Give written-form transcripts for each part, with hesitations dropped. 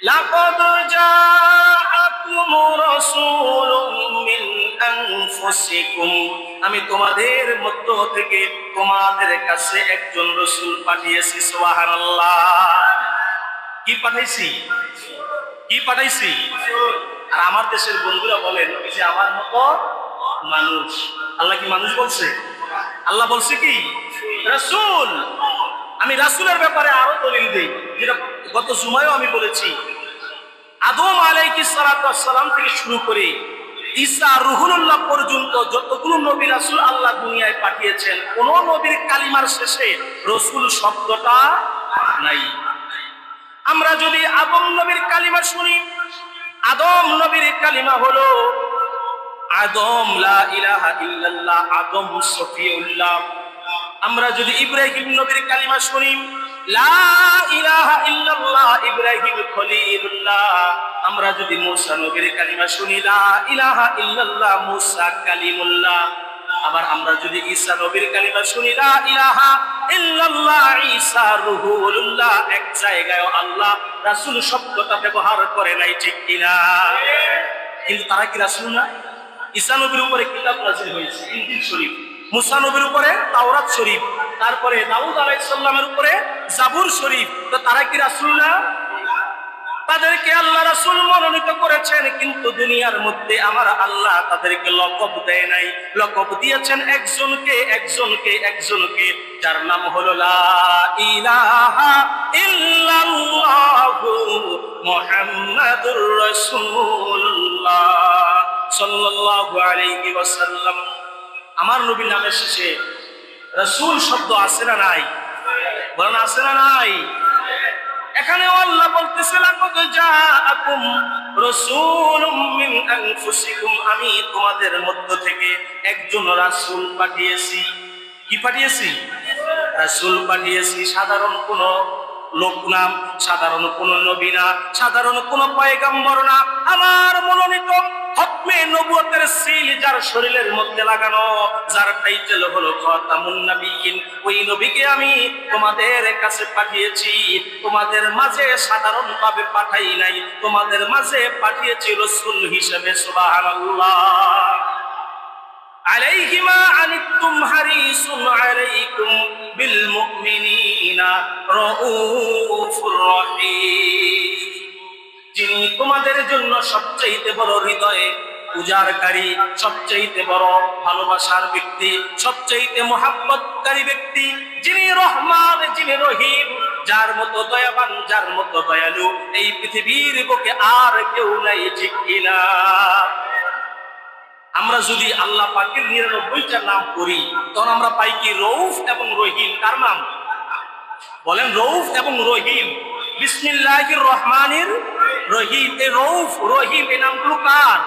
লাকাদ জাআকুম রাসূলুম মিন আনফুসিকুম, আমি তোমাদের মধ্য থেকে তোমাদের কাছে একজন রাসূল পাঠিয়েছি। সুবহানাল্লাহ। কি পাঠাইছি? কি পাঠাইছি? আর আমার দেশের বন্ধুরা বলেন ওই যে আমার মতো মানুষ। আল্লাহ কি মানুষ বলছে? আল্লাহ বলছে কি রাসূল। আমি রাসূলের ব্যাপারে আরো দলিল দেই, যেটা গত জুমায়ও আমি বলেছি। আদম আলাইহিস সালাতু ওয়াস সালাম থেকে শুরু করে ঈসা রুহুল্লাহ পর্যন্ত যতগুলো নবী রাসূল আল্লাহ দুনিয়ায় পাঠিয়েছেন, কোন নবীর কালিমার শেষে রাসূল শব্দটা নাই। আমরা যদি আদম নবীর কালিমা শুনি, আদম নবীর কালিমা হলো আদম লা ইলাহা ইল্লাল্লাহ, আদম সফিউল্লাহ। আমরা যদি ইব্রাহিম নবীর কালিমা শুনি, লা ইলাহা ইল্লাল্লাহ, ইব্রাহিম খলিলুল্লাহ। আমরা যদি মূসা নবীর কালিমা শুনি, লা ইলাহা ইল্লাল্লাহ, মূসা কালিমুল্লাহ। আবার আমরা যদি ঈসা নবীর কালিমা শুনি, লা ইলাহা ইল্লাল্লাহ, ঈসা রুহুল্লাহ। এক জায়গায় আল্লাহ রাসূল শব্দটা ব্যবহার করে নাই, ঠিক কিনা? কিন্তু তারা কি রাসূল না? ঈসা নবীর উপরে কিতাব নাযিল হয়েছে, ইনজিল শরীফ। মূসা নবীর উপরে তাওরাত শরীফ, তারপরে দাউদ আলাইহিস সালামের উপরে জাবুর শরীফ। তো তারা কি রাসূল না? তাদেরকে আল্লাহ রাসূল মনোনীত করেছেন, কিন্তু দুনিয়ার মধ্যে আমার আল্লাহ তাদেরকে লকব দেয় নাই। লকব দিয়েছেন একজনকে, যার নাম হলো লা ইলাহা ইল্লাল্লাহু মুহাম্মাদুর রাসূলুল্লাহ সাল্লাল্লাহু আলাইহি ওয়াসাল্লাম। আমার নবীর নামের শেষে রাসূল শব্দ আছে না নাই? বলেন আছে না নাই? এখানে আল্লাহ বলতেছে লাকাদ জাআকুম রাসূলুম মিন আনফুসিকুম, আমি তোমাদের মধ্য থেকে একজন রাসূল পাঠিয়েছি। কি পাঠিয়েছি? রাসূল পাঠিয়েছি। সাধারণ কোন লোক নাম, সাধারণ কোন নবী না, সাধারণ কোন পয়গম্বর না। আমার মনোনীত খতমে নবুয়তের সিল যার শরীরের মধ্যে লাগানো, যার টাইটেল হলো খাতামুন নবিয়্যিন, ওই নবীকে আমি তোমাদের কাছে পাঠিয়েছি। তোমাদের মাঝে সাধারণ ভাবে পাঠাই নাই, তোমাদের মাঝে পাঠিয়েছি রাসূল হিসেবে। সুবহানাল্লাহ। আলাইহি মা আনিতুম হারিসুন আলাইকুম বিল মুমিনিনা রাউফুর রহিম, যিনি তোমাদের জন্য সবচেয়ে বড় হৃদয়ে উজাড়কারী, সবচেয়ে বড় ভালোবাসার ব্যক্তি, সবচেয়ে মহাব্বতকারী ব্যক্তি, যিনি রহমান, যিনি রহিম, যার মতো দয়াবান, যার মতো দয়ালু এই পৃথিবীর বুকে আর কেউ নাই, ঠিক কিনা? আমরা যদি আল্লাহ পাকের 99টা নাম করি, তখন আমরা পাই কি? রউফ এবং রহিম। কার নাম? বলেন রউফ এবং রহিম। বিসমিল্লাহির রহমানির রহিম। এই রউফ রহিম এই নামগুলো কার?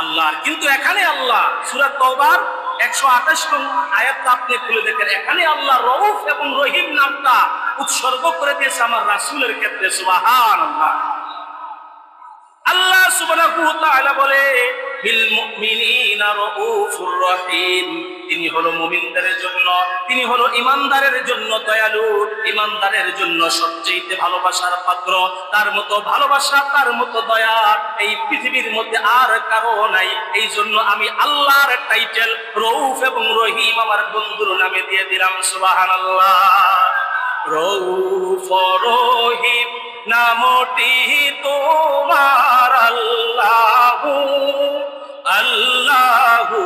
আল্লাহর। কিন্তু এখানে আল্লাহ সূরা তাওবার 128 নং আয়াতটা আপনি খুলে দেখেন, এখানে আল্লাহ রউফ এবং রহিম নামটা উৎসর্গ করে দিয়েছে আমার রাসূলের ক্ষেত্রে। সুবহানাল্লাহ। আল্লাহ সুবহানাহু ওয়া তাআলা বলে বিল মুমিনিনা রাউফুর রহিম, তিনি হলো মুমিনদের জন্য, তিনি হলো ঈমানদারের জন্য দয়ালু, ঈমানদারের জন্য সবচেয়ে ভালোবাসার পাত্র। তার মতো ভালোবাসা, তার মতো দয়া এই পৃথিবীর মধ্যে আর কারো নাই। এই জন্য আমি আল্লাহর টাইটেল রউফ এবং রহিম আমার বন্ধুর নামে দিয়ে দিলাম। সুবহানাল্লাহ। রউফ রহিম নামটি তোমার আল্লাহু আল্লাহু,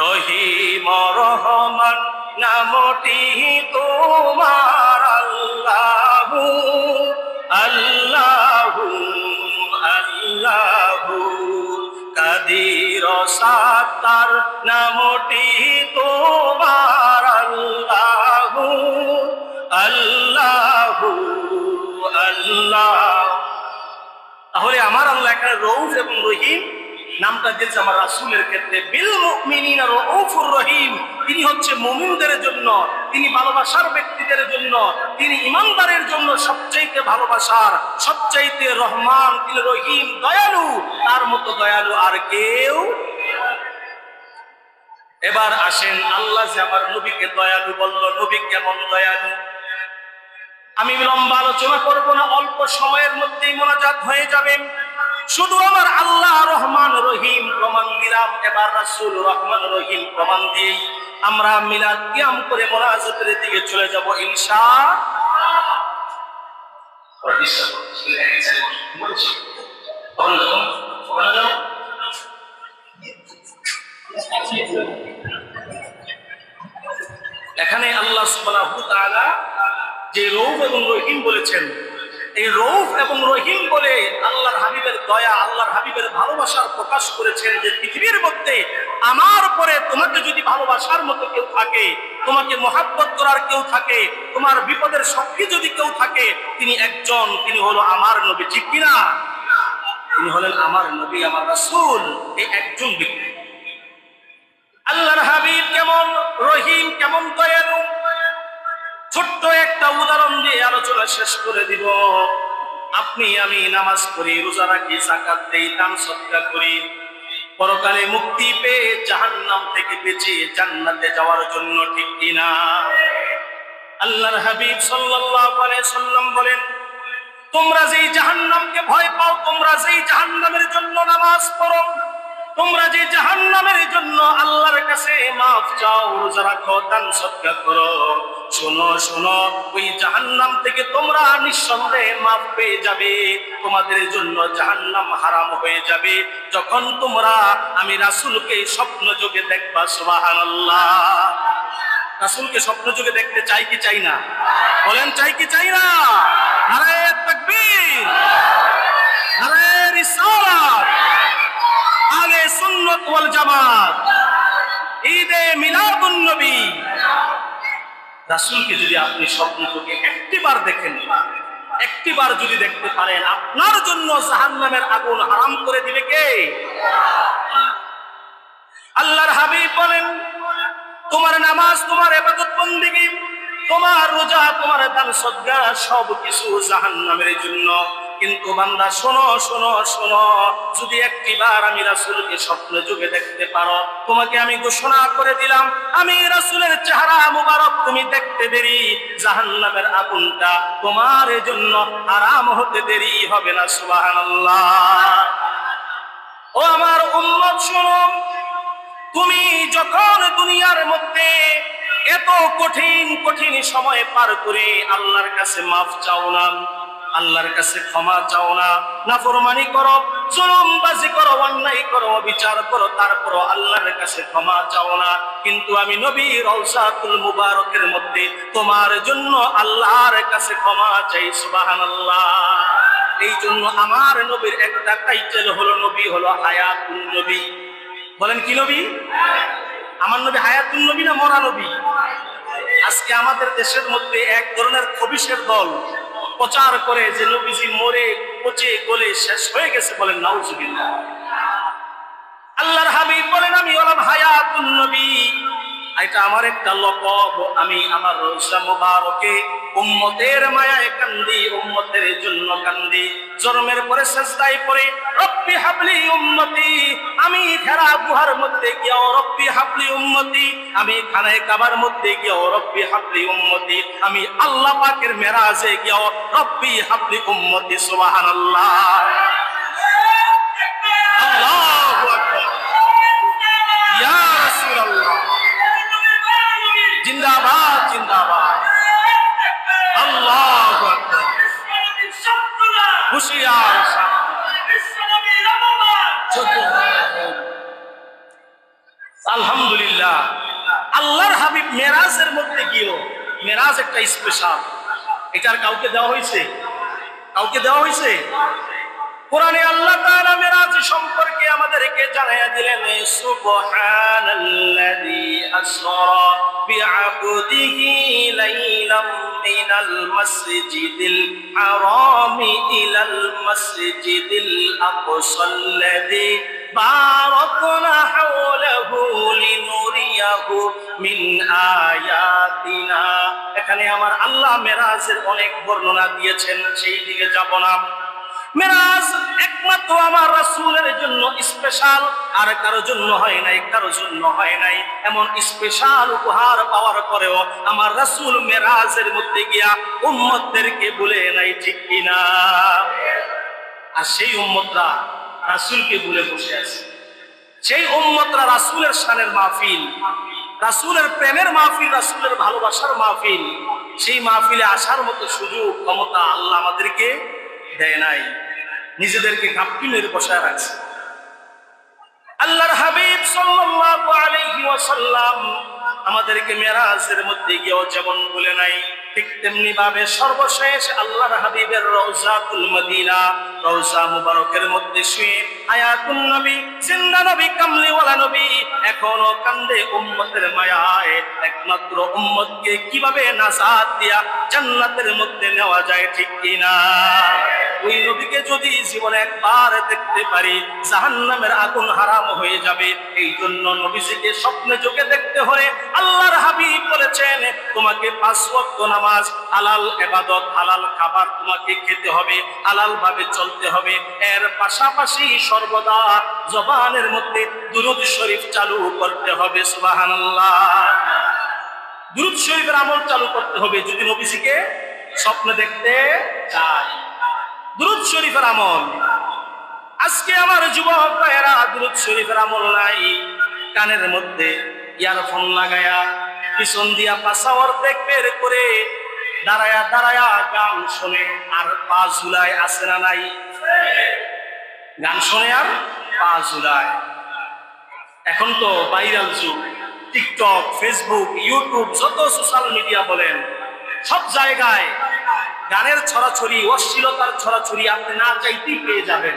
রহিম রহমান নামটি তোমার আল্লাহু আল্লাহু আল্লাহু, কাদির সাত্তার নামটি তোমার আল্লাহু আল্লাহু আল্লাহ। তাহলে আমার আল্লাহ এখানে রউফ এবং রহিম নামটা দিয়েছে আমার রাসূলের ক্ষেত্রে। বিল মুমিনিনা রাউফুর রহিম, তিনি হচ্ছে মুমিনদের জন্য, তিনি ভালোবাসার ব্যক্তিদের জন্য, তিনি ঈমানদারের জন্য সবচাইতে ভালোবাসার, সবচাইতে রহমান, তিনি রহিম, দয়ালু। তার মতো দয়ালু আর কেউ। এবার আসেন, আল্লাহ যে আমার নবীকে দয়ালু বলল, নবী কেমন দয়ালু? আমি লম্বা আলোচনা করব না, অল্প সময়ের মধ্যেই মোনাজাত হয়ে যাবে। শুধু আমার আল্লাহ রহমান রহিম প্রমাণ দিলাম, এবার রাসূল রহমান রহিম প্রমাণ দিয়েই আমরা মিলাদ কিয়াম করে মোনাজাতের দিকে চলে যাব ইনশাআল্লাহ। এখানে আল্লাহ সুবহানাহু ওয়া তাআলা যে রউফ এবং রহিম বলেছেন, এই রউফ এবং রহিম বলে আল্লাহর হাবিবের দয়া, আল্লাহর হাবিবের ভালোবাসার প্রকাশ করেছেন যে পৃথিবীর মধ্যে আমার পরে তোমাকে যদি ভালোবাসার মতো কেউ থাকে, তোমাকে মহাব্বত করার কেউ থাকে, তোমার বিপদের সঙ্গী যদি কেউ থাকে, তিনি একজন, তিনি হলো আমার নবী। ঠিক কিনা? তিনি হলেন আমার নবী, আমার রাসূল, এই একজন ব্যক্তি। আল্লাহর হাবিব কেমন রহিম, কেমন দয়ালু, ছোট্ট একটা উদাহরণ দিয়ে আলোচনা শেষ করে দিব। আপনি আমি নামাজ পড়ি, রোজা রাখি, যাকাত দেই, দান সদকা করি, পরকালে মুক্তি পেয়ে জাহান্নাম থেকে বেঁচে জান্নাতে যাওয়ার জন্য, ঠিক কিনা? আল্লাহর হাবিব সাল্লাল্লাহু আলাইহি সাল্লাম বলেন, তোমরা যেই জাহান্নামকে ভয় পাও, তোমরা যেই জাহান্নামের জন্য নামাজ পড়ো, তোমরা যে জাহান্নামের জন্য আল্লাহর কাছে মাফ চাও, রোজা রাখো, দান সদকা করো, শোনো শোনো, ওই জাহান্নাম থেকে তোমরা নিঃসন্দেহে মাফ পেয়ে যাবে। তোমাদের জন্য জাহান্নাম হারাম হয়ে যাবে যখন তোমরা আমি রাসূলকে স্বপ্ন যোগে দেখবা। সুবহানাল্লাহ। রাসূলকে স্বপ্ন যোগে দেখতে চাই কি চাই না? বলেন চাই কি চাই না? নারে তাকবীর, নারে রিসালাত, আহলে সুন্নাত ওয়াল জামাত, ঈদে মিলাদুন নবী। রাসূলকে যদি আপনি স্বপ্ন যোগে একটিবার দেখেন, একটিবার যদি দেখতে পারেন, আপনার জন্য জাহান্নামের আগুন হারাম করে দিবে কে? আল্লাহর হাবিব বলেন, তোমার নামাজ, তোমার ইবাদত বন্দেগী, তোমার রোজা, তোমার দান সদকা সব কিছু জাহান্নামের জন্য। কিন্তু বান্দা শোনো শোনো শোনো, যদি একটিবার আমি রাসূলকে স্বপ্ন যুগে দেখতে পারো, তোমাকে আমি ঘোষণা করে দিলাম, আমি রাসূলের চেহারা মুবারক তুমি দেখতে দেরি, জাহান্নামের আগুনটা তোমার জন্য হারাম হতে দেরি হবে না। সুবহানাল্লাহ। ও আমার উম্মত শোনো, তুমি যখন দুনিয়ার মধ্যে এত কঠিন কঠিন সময় পার করে আল্লাহর কাছে মাফ চাও না, আল্লাহর কাছে ক্ষমা চাও না, নাফরমানি করো, জুলুমবাজি করো, অন্যায় করো, বিচার করো, তারপরও আল্লাহর কাছে ক্ষমা চাও না, কিন্তু আমি নবী রওজাতুল মুবারকের মধ্যে তোমার জন্য আল্লাহর কাছে ক্ষমা চাই। সুবহানাল্লাহ। এই জন্য আমার নবীর একটা টাইটেল হলো, নবী হলো হায়াতুন নবী। বলেন কি নবী? আমার নবী হায়াতুন নবী না মরা নবী? আজকে আমাদের দেশের মধ্যে এক ধরনের খবিশের দল প্রচার করে যে নবীজি মরে পচে গলে শেষ হয়ে গেছে। বলেন নাউজুবিল্লাহ। আল্লাহর হাবিব বলেন, আমি হলাম হায়াতুন নবী, এটা আমার একটা লকব। আমি আমার রওজা মুবারকে উম্মতের মায়ায় কান্দি, উম্মতের জন্য কান্দি। জন্মের পরে সিজদায় পড়ে রব্বি হাবলি উম্মতি, আমি হেরা গুহার মধ্যে গিয়ে রব্বি হাবলি উম্মতি, আমি খানায়ে কাবার মধ্যে গিয়ে রব্বি হাবলি উম্মতি, আমি আল্লাহ পাকের মেরাজে গিয়ে রব্বি হাবলি উম্মতি। সুবহানাল্লাহ। আল্লাহু আকবার। ইয়া রাসূলুল্লাহ, জিন্দাবাদ জিন্দাবাদ। আল্লাহু আকবার। হুশিয়ার। আলহামদুলিল্লাহ। আল্লাহর হাবিব মেরাজের মধ্যে গিয়েও, মেরাজ একটা স্পেশাল, এটার কাউকে দেওয়া হয়েছে? কাউকে দেওয়া হয়েছে? কোরআনে আল্লাহ তাআলা মেরাজ সম্পর্কে আমাদেরকে জানায়া দিলেন, সুবহানাল্লাযী আসরা বিআবদিহি লাইলাম মিনাল মাসজিদিল হারামি ইলাল মাসজিদিল আকসাল্লাযী বারাকনা হাওলাহু লিনুরিয়াহু মিন আয়াতিনা। এখানে আমার আল্লাহ মেরাজের অনেক বর্ণনা দিয়েছেন, সেই দিকে যাব না। মেরাজ একমাত্র আমার রাসূলের জন্য স্পেশাল, আর কারো জন্য হয় নাই, কারো জন্য হয় নাই। এমন স্পেশাল উপহার পাওয়ার পরেও আমার রাসূল মেরাজের মধ্যে গিয়া উম্মতদেরকে ভুলে নাই, ঠিক কিনা? আর সেই উম্মতরা রাসূলকে ভুলে বসে আছে। সেই উম্মতরা রাসূলের শানের মাহফিল, রাসূলের প্রেমের মাহফিল, রাসূলের ভালোবাসার মাহফিল, সেই মাহফিলে আসার মতো সুযোগ ক্ষমতা আল্লাহ আমাদেরকে দেয় নাই। নিজেদেরকে ঘাপটি মেরে বসায় রাখছে। আল্লাহর হাবিব সাল্লাল্লাহু আলাইহি ওয়াসাল্লাম আমাদেরকে মেরাজের মধ্যে গিয়েও যেমন বলে নাই, ঠিক তেমনি ভাবে সর্বশেষ আল্লাহর হাবিবের রওজাতুল মদিনা, রওজা মুবারকের মধ্যে শুয়ে আয়াতুন নবী, জিন্দা নবী, কামলিওয়ালা নবী এখনো কান্দে উম্মতের মায়ায়। একমাত্র উম্মতকে কিভাবে নাজাত দিয়া জান্নাতের মধ্যে নেওয়া যায়, ঠিক কিনা? ওই নবীকে যদি জীবনে একবার দেখতে পারি জাহান্নামের আগুন হারাম হয়ে যাবে। এই জন্য নবীজিকে স্বপ্নে চোখে দেখতে হলে আল্লাহর হাবিব বলেছেন, তোমাকে 5 ওয়াক্ত নামাজ, হালাল ইবাদত, হালাল খাবার তোমাকে খেতে হবে, হালাল ভাবে চলতে হবে। এর পাশাপাশি সর্বদা জবানের মধ্যে দুরূদ শরীফ চালু করতে হবে। সুবহানাল্লাহ। দুরূদ শরীফের আমল চালু করতে হবে যদি নবীজিকে স্বপ্নে দেখতে চাই। দুরূদ শরীফের আমল, আজকে আমার যুবক ভাইয়েরা দুরূদ শরীফের আমল নাই। কানের মধ্যে ইয়ারফোন লাগায়া পিছন দিয়া পাশা অর্ধেক বের করে দাঁড়ায়া দাঁড়ায়া গান শোনে আর পা ঝুলায়, আছে না নাই? গান শোনে আর পা ঝুলায়। এখন তো ভাইরাল যুগ, টিকটক, ফেসবুক, ইউটিউব, যত সোশ্যাল মিডিয়া বলেন, সব জায়গায় গানের ছড়াছড়ি, অশ্লীলতার ছড়াছড়ি আপনি না চাইতেই পেয়ে যাবেন।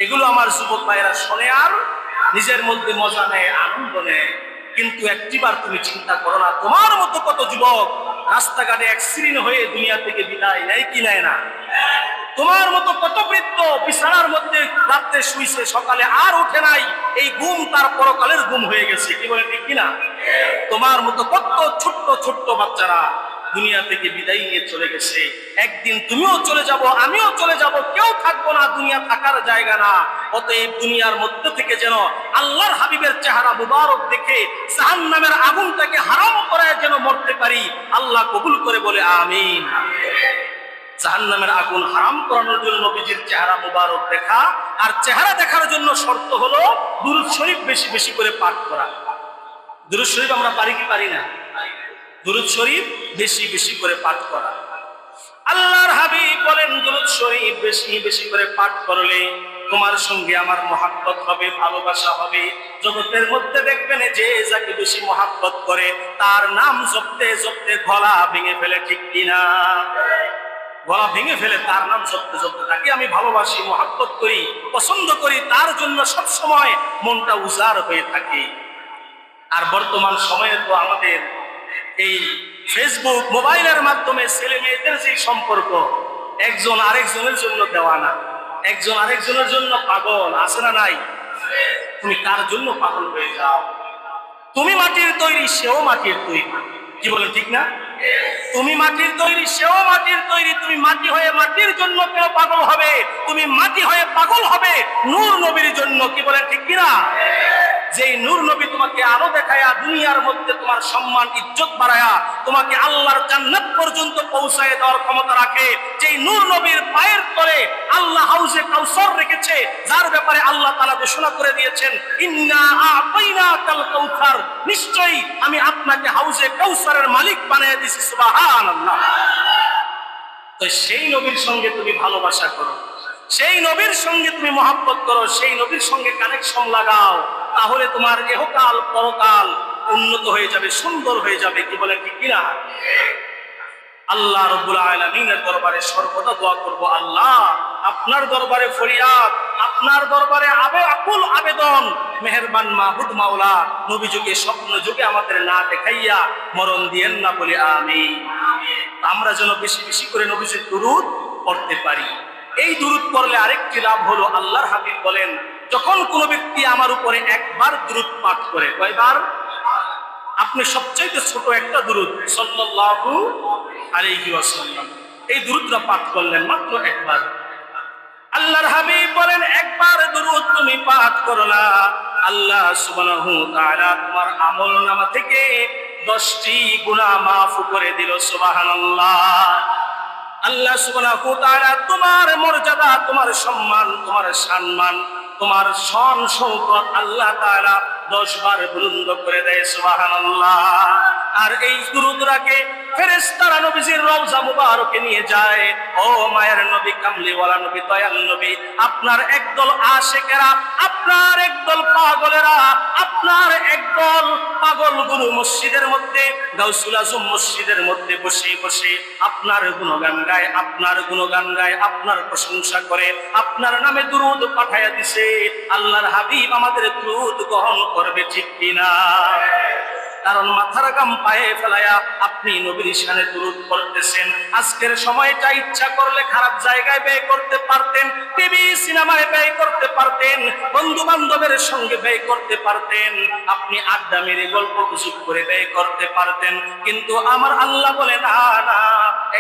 এগুলো আমার যুবক ভাইয়েরা শোনে আর নিজের মধ্যে মজা নেয়, আনন্দ নেয়। কিন্তু একটিবার তুমি চিন্তা করো না, তোমার মতো কত যুবক রাস্তাঘাটে অ্যাক্সিডেন্ট হয়ে দুনিয়া থেকে বিদায় নেয় কি নেয় না? তোমার মতো কত বৃদ্ধ বিছানার মধ্যে রাত্রে শুইছে, সকালে আর ওঠে নাই, এই ঘুম তার পরকালের ঘুম হয়ে গেছে, কি বলে ঠিক কিনা? তোমার মতো কত ছোট্ট ছোট্ট বাচ্চারা দুনিয়া থেকে বিদায় নিয়ে চলে গেছে। একদিন তুমিও চলে যাব, আমিও চলে যাব, কেউ থাকবো না, দুনিয়া থাকার জায়গা না। অতএব দুনিয়ার মধ্যে থেকে যেন আল্লাহর হাবিবের চেহারা মুবারক দেখে জাহান্নামের আগুনটাকে হারাম করায় যেন মরতে পারি। আল্লাহ কবুল করে বলে আমিন। জাহান্নামের আগুন হারাম করানোর জন্য নবীজির চেহারা মুবারক দেখা, আর চেহারা দেখার জন্য শর্ত হলো দুরূদ শরীফ বেশি বেশি করে পাঠ করা। দুরূদ শরীফ আমরা পারি কি পারি না? দুরূদ শরীফ বেশি বেশি করে পাঠ করা। আল্লাহর হাবিব বলেন, দুরূদ শরীফ বেশি বেশি করে পাঠ করলে তোমার সঙ্গে আমার মহাব্বত হবে, ভালোবাসা হবে। জগতের মধ্যে দেখবেন যে যাকে বেশি মহাব্বত করে তার নাম জপতে জপতে গলা ভেঙে ফেলে, ঠিক কিনা? গলা ভেঙে ফেলে তার নাম জপতে জপতে। তাকে আমি ভালোবাসি, মহাব্বত করি, পছন্দ করি, তার জন্য সব সময় মনটা উজাড় হয়ে থাকে। আর বর্তমান সময়ে তো আমাদের এই ফেসবুক, মোবাইলের মাধ্যমে ছেলে মেয়েদের যে সম্পর্ক, একজন আরেকজনের জন্য দেওয়ানা, একজন আরেকজনের জন্য পাগল, আছে না নাই? তুমি কার জন্য পাগল হয়ে যাও? তুমি মাটির তৈরি, সেও মাটির তৈরি, কি বলেন ঠিক না? তুমি মাটির তৈরি, সেও মাটির তৈরি। তুমি মাটি হয়ে মাটির জন্য কেউ পাগল হবে, তুমি মাটি হয়ে পাগল হবে নূর নবীর জন্য, কি বলেন ঠিক কিনা? যেই নূর নবী তোমাকে আলো দেখায়া দুনিয়ার মধ্যে তোমার সম্মান ইজ্জত বাড়ায়া তোমাকে আল্লাহর জান্নাত পর্যন্ত পৌঁছায় দেওয়ার ক্ষমতা রাখে, যেই নূর নবীর পায়ের তলে আল্লাহ হাউজে কাউসার রেখেছে, যার ব্যাপারে আল্লাহ তাআলা ঘোষণা করে দিয়েছেন, ইন্না আ'তাইনাকাল কাউসার, নিশ্চয়ই আমি আপনাকে হাউজে কাউসারের মালিক বানিয়ে দিয়েছি। সুবহানাল্লাহ। তো সেই নবীর সঙ্গে তুমি ভালোবাসা করো, সেই নবীর সঙ্গে তুমি মহাব্বত করো, সেই নবীর সঙ্গে কানেকশন লাগাও, তাহলে তোমার ইহকাল পরকাল উন্নত হয়ে যাবে, সুন্দর হয়ে যাবে, কি বলেন ঠিক কিনা? আল্লাহ রাব্বুল আলামিনের দরবারে সর্বদা দোয়া করব, আল্লাহ আপনার দরবারে ফরিয়াদ, আপনার দরবারে আকুল আবেদন, মেহেরবান মাহবুব মাওলা নবী যুগে স্বপ্ন যুগে আমাদের না দেখাইয়া মরণ দিয়েন না, বলে আমিন। আমরা যেন বেশি বেশি করে নবীজির দুরূদ পড়তে পারি। এই দুরূদ পড়লে আরেকটি লাভ হলো, আল্লাহর হাবিব বলেন, যখন কোন ব্যক্তি আমার উপরে একবার দুরূদ পাঠ করে, কয়বার? আপনি সবচেয়ে ছোট একটা দুরূদ সাল্লাল্লাহু আলাইহি ওয়াসাল্লাম, এই দুরূদটা পাঠ করলেন মাত্র একবার, আল্লাহর হাবিব বলেন একবার দুরূদ তুমি পাঠ করো না, আল্লাহ সুবহানাহু ওয়া তাআলা তোমার আমলনামা থেকে 10টি গুনাহ মাফ করে দিল। সুবহানাল্লাহ। আল্লাহ সুবহানাহু ওয়া তাআলা তোমার মর্যাদা, তোমার সম্মান, তোমার সম্মান, তোমার শান শৌকত আল্লাহ তাআলা 10 বার বুলন্দ করে দেয়। সুবহানাল্লাহ। আর এই দুরূদটাকে ফেরেশতারা নবীজির রওজা মুবারকে নিয়ে যায়। ও মায়ের নবী, কামলিওয়ালা নবী, দয়াল নবী, আপনার একদল আশিকেরা, আপনার একদল পাগলেরা, আপনার একদল পাগল গুরু মসজিদের মধ্যে, গাউসুল আজম মসজিদের মধ্যে বসে বসে আপনার গুণগান গায়, আপনার গুণগান গায়, আপনার প্রশংসা করে, আপনার নামে দুরূদ পাঠায়া দিছে। আল্লাহর হাবিব আমাদের দুরূদ গ্রহণ করবে, ঠিক কিনা? কারণ মাথার গাম পায়ে ফেলায়া আপনি নবীর শানে দুরূদ পড়তেছেন। আজকের সময়টা ইচ্ছা করলে খারাপ জায়গায় ব্যয় করতে পারতেন, টিভি সিনেমায় ব্যয় করতে পারতেন, বন্ধু বান্ধবের সঙ্গে ব্যয় করতে পারতেন, আপনি আড্ডা মেরে গল্প গুজব করে ব্যয় করতে পারতেন। কিন্তু আমার আল্লাহ বলে না, না,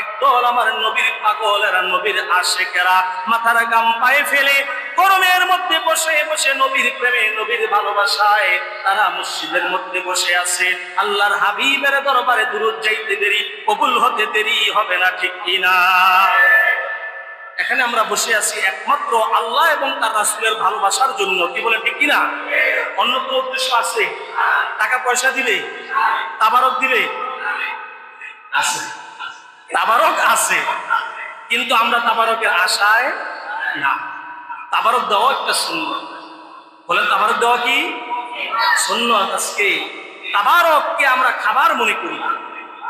একদল আমার নবীর পাগলেরা, নবীর আশিকেরা মাথার গাম পায়ে ফেলে গরমের মধ্যে বসে বসে নবীর প্রেমে, নবীর ভালোবাসায় তারা মসজিদের মধ্যে বসে আছে। আল্লাহর হাবিবের দরবারে দুরূদ যাইতে দেরি, কবুল হতে দেরি হবে না, ঠিক কিনা? এখানে আমরা বসে আছি একমাত্র আল্লাহ এবং তার রাসূলের ভালোবাসার জন্য, কি বলেন, ঠিক কিনা? অন্য কোনো উদ্দেশ্য আছে? টাকা পয়সা দিবে, তাবারক দিবে, আছে, তাবারক আছে, কিন্তু আমরা তাবারকের আশায় না। তাবারক দেওয়া একটা সুন্নাত। বলেন, তাবারক দেওয়া কি সুন্নাত? আজকে তাবারককে আমরা খাবার মনে করি।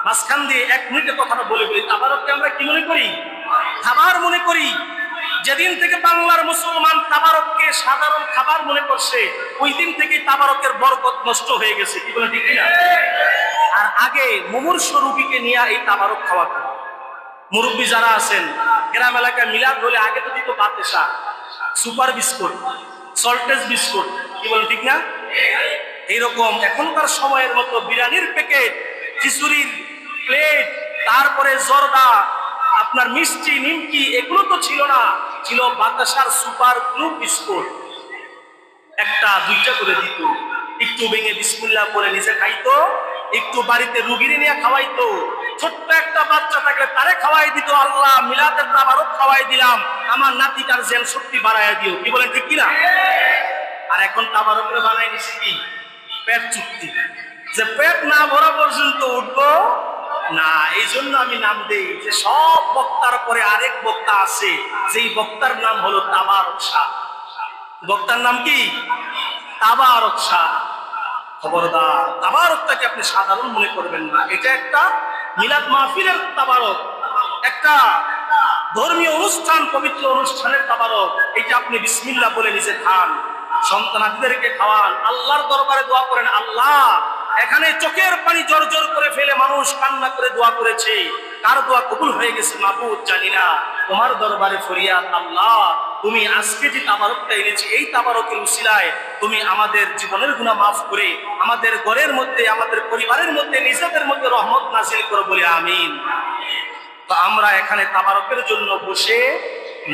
মাঝখান দিয়ে 1 মিনিটে কথাটা বলে বলি, তাবারককে আমরা কি মনে করি? খাবার মনে করি। যেদিন থেকে বাংলার মুসলমান তাবারককে সাধারণ খাবার মনে করছে, ওই দিন থেকে তাবারকের বরকত নষ্ট হয়ে গেছে, কি বলেন, ঠিক কিনা? আর আগে মুমূর্ষু রোগীকে নিয়ে এই তাবারক খাওয়াতো। মুরব্বী যারা আছেন, গ্রাম এলাকায় মিলাদ হলে আগে তো দিত বাতাসা, সুপার বিস্কুট, সল্টেজ বিস্কুট, কি বলেন, ঠিক না? এইরকম এখনকার সময়ের মতো বিরিয়ানির প্যাকেট, খিচুড়ির প্লেট, তারপরে জর্দা, আপনার মিষ্টি, নিমকি, এগুলো তো ছিল না। ছিল বাতাসার সুপার গ্লু বিস্কুট, 1টা 2টা করে দিত। একটু ভেঙে বিসমিল্লাহ করে নিজে খাইতো, একটু বাড়িতে রুগীরে নিয়ে খাওয়াইতো। ছোট্ট একটা বাচ্চা থাকলে তারে খাওয়াই দিত, আল্লাহ মিলাদের তাবারক খাওয়াই দিলাম, আমার নাতিটার জেন শক্তি বাড়াইয়া দিও, কি বলেন, ঠিক কিনা? আর এখন তাবারকের বানাই নিছি কি? পেট চুক্তি, যে পেট না ভরা পর্যন্ত উঠবো না। এই জন্য আমি নাম দেই যে সব বক্তার পরে আরেক বক্তা আছে, যেই বক্তার নাম হলো তাবারক শাহ। বক্তার নাম কি? তাবারক শাহ। খবরদার, তাবারকটাকে আপনি সাধারণ মনে করবেন না। এটা একটা মিলাদ মাহফিলের তাবারক, একটা ধর্মীয় অনুষ্ঠান, পবিত্র অনুষ্ঠানের তাবারক। এটা আপনি বিসমিল্লাহ বলে নিজে খান, সন্তানাদিদেরকে খাওয়ান, আল্লাহর দরবারে দোয়া করেন। আল্লাহ, এখানে চোখের পানি জর্জর করে ফেলে মানুষ কান্না করে দোয়া করেছে, কার দোয়া কবুল হয়ে গেছে মাবুদ জানি না, তোমার দরবারে ফরিয়াদ, আল্লাহ তুমি আজকে যে তাবারকটা এনেছি, এই তাবারকের উসিলায় তুমি আমাদের জীবনের গুনাহ মাফ করে আমাদের ঘরের মধ্যে, আমাদের পরিবারের মধ্যে, নিজেদের মধ্যে রহমত নাযিল করো, বলে আমিন। তো আমরা এখানে তাবারকের জন্য বসে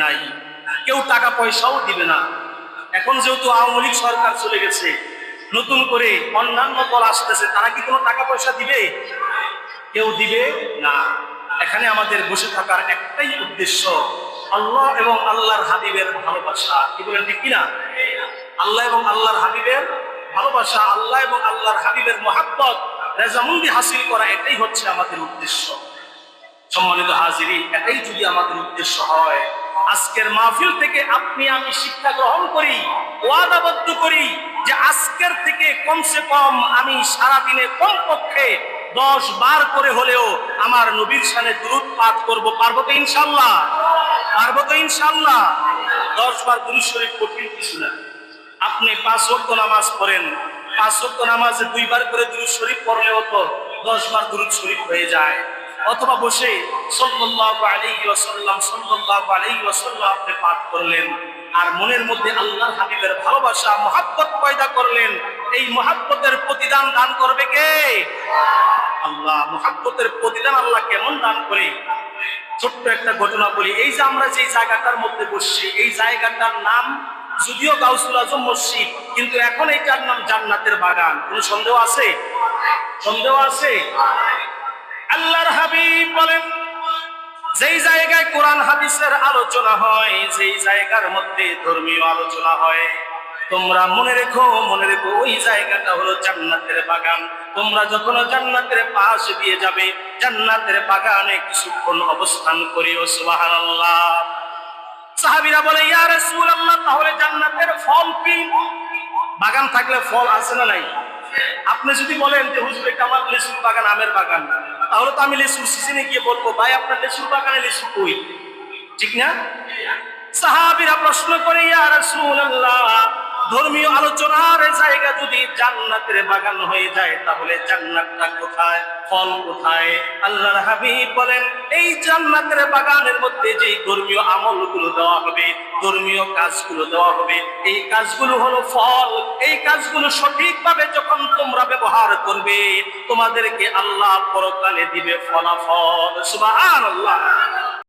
নাই, কেউ টাকা পয়সাও দিবে না। এখন যেহেতু আওয়ামী লীগ সরকার চলে গেছে, নতুন করে অন্যান্য দল আসতেছে, তারা কি কোনো টাকা পয়সা দিবে? কেউ দিবে না। এখানে আমাদের বসে থাকার একটাই উদ্দেশ্য, আল্লাহ এবং আল্লাহর হাবিবের ভালোবাসা, কি বলেন, ঠিক কিনা? আল্লাহ এবং আল্লাহর হাবিবের ভালোবাসা, আল্লাহ এবং আল্লাহর হাবিবের মহাব্বত, রেজামন্দি হাসিল করা, এটাই হচ্ছে আমাদের উদ্দেশ্য। সম্মানিত হাজিরিন, এটাই যদি আমাদের উদ্দেশ্য হয়, আজকের মাহফিল থেকে আপনি আমি শিক্ষা গ্রহণ করি, ওয়াদাবদ্ধ করি যে আজকের থেকে কমসে কম আমি সারাদিনে কমপক্ষে 10 বার করে হলেও আমার নবীর শানে দুরূদ পাঠ করব। পারবো তো ইনশাআল্লাহ? পারবো তো ইনশাআল্লাহ? 10 বার দুরূদ শরীফ কঠিন কিছু না। আপনি 5 ওয়াক্ত নামাজ পড়েন, 5 ওয়াক্ত নামাজে 2 বার করে দুরূদ শরীফ পড়লেও তো 10 বার দুরূদ শরীফ হয়ে যায়। অথবা বসে সাল্লাল্লাহু আলাইহি ওয়াসাল্লাম, সাল্লাল্লাহু আলাইহি ওয়াসাল্লাম আপনি পাঠ করলেন, আর মনের মধ্যে আল্লাহর হাবিবের ভালোবাসা, মহাব্বত পয়দা করলেন। এই মহাব্বতের প্রতিদান দান করবে কে? আল্লাহ। মহাব্বতের প্রতিদান আল্লাহ কেমন দান করে? ছোট্ট একটা ঘটনা বলি। এই যে আমরা যে জায়গাটার মধ্যে বসছি, এই জায়গাটার নাম যদিও গাউসুল আজম মসজিদ, কিন্তু এখন এইটার নাম জান্নাতের বাগান। কোনো সন্দেহ আছে? সন্দেহ আছে? আল্লাহর হাবিব বলেন, যেই জায়গায় কোরআন হাদিসের আলোচনা হয়, যেই জায়গার মধ্যে ধর্মীয় আলোচনা হয়, তোমরা মনে রেখো ওই জায়গাটা হলো জান্নাতের বাগান। তোমরা যখন জান্নাতের পাশ দিয়ে যাবে, জান্নাতের বাগানে কিছুক্ষণ অবস্থান করিও। সুবহানাল্লাহ। সাহাবীরা বলে, ইয়া রাসূলুল্লাহ, তাহলে জান্নাতের ফল কি? বাগান থাকলে ফল আছে না নাই? আপনি যদি বলেন যে হুজুর এটা আমার লিচুর বাগান, আমের বাগান, তাহলে তো আমি লিচুর সিজনে গিয়ে বলবো, ভাই আপনার লিচুর বাগানে লিচু কই? ঠিক না? সাহাবীরা প্রশ্ন করে, ইয়া রাসূলুল্লাহ, ধর্মীয় আলোচনার জায়গা যদি জান্নাতের বাগান হয়ে যায়, তাহলে জান্নাতটা কোথায়, ফল কোথায়? আল্লাহর হাবিব বলেন, এই জান্নাতের বাগানের মধ্যে যে ধর্মীয় আমলগুলো দেওয়া হবে, ধর্মীয় কাজগুলো দেওয়া হবে, এই কাজগুলো হলো ফল। এই কাজগুলো সঠিকভাবে যখন তোমরা ব্যবহার করবে, তোমাদেরকে আল্লাহ পরকালে দিবে ফলাফল। সুবহানাল্লাহ।